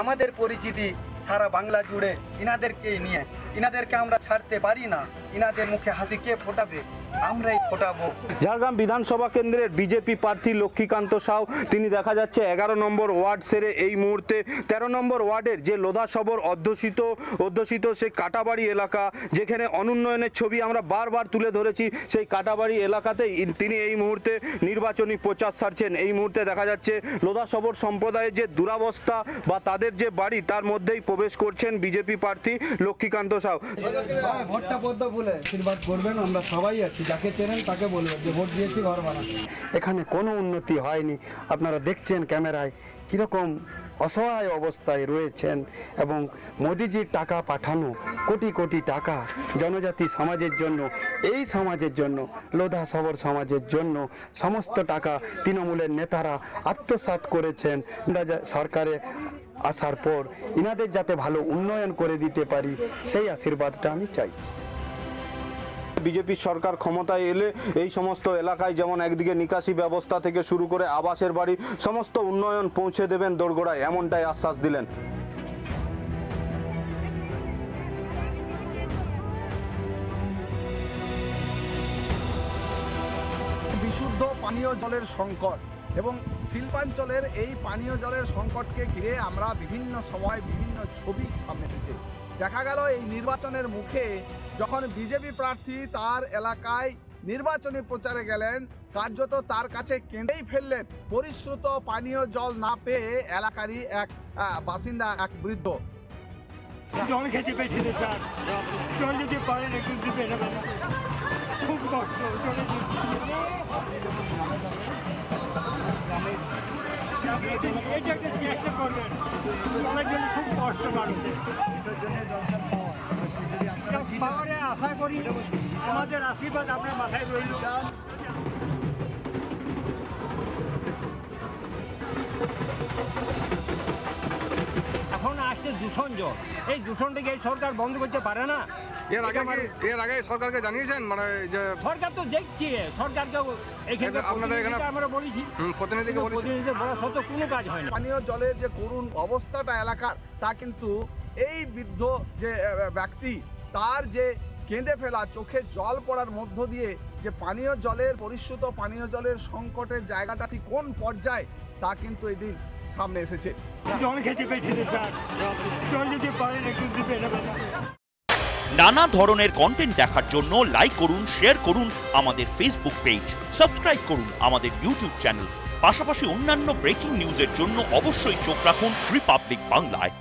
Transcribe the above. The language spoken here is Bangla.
আমাদের পরিচিতি সারা বাংলা জুড়ে ইনাদেরকেই নিয়ে। ইনাদেরকে আমরা ছাড়তে পারি না। ইনাদের মুখে হাসি কে ফোটাবে? আমরাই ফোটাবো। ঝাড়গ্রাম বিধানসভা কেন্দ্রের বিজেপি প্রার্থী লক্ষ্মীকান্ত সাউ, তিনি দেখা যাচ্ছে 11 নম্বর ওয়ার্ড সেরে এই মুহূর্তে 13 নম্বর ওয়ার্ডের যে লোধাসবর অধ্যুষিত সেই কাটাবাড়ি এলাকা, যেখানে অনুন্নয়নের ছবি আমরা বারবার তুলে ধরেছি, সেই কাটাবাড়ি এলাকাতেই তিনি এই মুহূর্তে নির্বাচনী প্রচার সারছেন। এই মুহূর্তে দেখা যাচ্ছে লোধাসবর সম্প্রদায়ের যে দুরাবস্থা বা তাদের যে বাড়ি, তার মধ্যেই প্রবেশ করছেন বিজেপি প্রার্থী লক্ষ্মীকান্ত সাউ। ভোটটা পদ্মা বলে আশীর্বাদ করবেন, আমরা সবাই আছি, যাকে চেনেন তাকে বলবেন যে ভোট দিয়েছি ঘর বানান। এখানে কোনো উন্নতি হয়নি। আপনারা দেখছেন ক্যামেরায় কীরকম অসহায় অবস্থায় রয়েছেন, এবং মোদিজির টাকা পাঠানো কোটি কোটি টাকা জনজাতি সমাজের জন্য, এই সমাজের জন্য, লোধা সবর সমাজের জন্য সমস্ত টাকা তৃণমূলের নেতারা আত্মসাৎ করেছেন। সরকারে আসার পর ইনাদের যাতে ভালো উন্নয়ন করে দিতে পারি, সেই আশীর্বাদটা আমি চাইছি। বিজেপি সরকার ক্ষমতায় এলে এই সমস্ত এলাকায় যেমন একদিকে নিকাশি ব্যবস্থা থেকে শুরু করে আবাসের বাড়ি সমস্ত উন্নয়ন পৌঁছে দেবেন দোরগোড়ায়, এমনটাই আশ্বাস দিলেন। বিশুদ্ধ পানীয় জলের সংকট এবং শিল্পাঞ্চলের এই পানীয় জলের সংকটকে ঘিরে আমরা বিভিন্ন সময় বিভিন্ন ছবি সামনে এসেছে। দেখা গেল এই নির্বাচনের মুখে যখন বিজেপি প্রার্থী তার এলাকায় নির্বাচনী প্রচারে গেলেন, কার্যত তার কাছে কেঁদেই ফেললেন পরিশ্রুত পানীয় জল না পেয়ে এলাকারই এক বাসিন্দা, এক বৃদ্ধ। জল খেতে পেয়েছি স্যার, জল যদি পারেন একটু দিবেন, খুব কষ্ট। এটা একটা চেষ্টা করবেন, জলের জন্য খুব কষ্ট মানুষের। পাওয়ারে আশা করি আমাদের আশীর্বাদ আপনার মাথায় রইল। এখন আসছে দূষণ জল, এই দূষণটাকে এই সরকার বন্ধ করতে পারে না। এর আগে সরকারকে জানিয়েছেন, মানে যে সরকার তো দেখছি, সরকারকে আপনাদের এখানে আমরা বলেছি, প্রতিনিধিকে বলেছি, প্রতিনিধিদের বলা সত্ত্বেও কোনো কাজ হয় না। পানীয় জলের যে করুণ অবস্থাটা এলাকার, তা কিন্তু এই বৃদ্ধ যে ব্যক্তি, তার যে কেঁদে ফেলা, চোখে জল পড়ার মধ্য দিয়ে যে পানীয় জলের পরিশ্রুত পানীয় জলের সংকটের জায়গাটা ঠিক কোন পর্যায়ে, তা কিন্তু এদিন সামনে এসেছে। জল খেতে পেয়েছি স্যার, জল যদি পারেন একটু দিবেন। নানা ধরনের কন্টেন্ট দেখার জন্য লাইক করুন, শেয়ার করুন আমাদের ফেসবুক পেজ, সাবস্ক্রাইব করুন আমাদের ইউটিউব চ্যানেল। পাশাপাশি অন্যান্য ব্রেকিং নিউজের জন্য অবশ্যই চোখ রাখুন রিপাবলিক বাংলায়।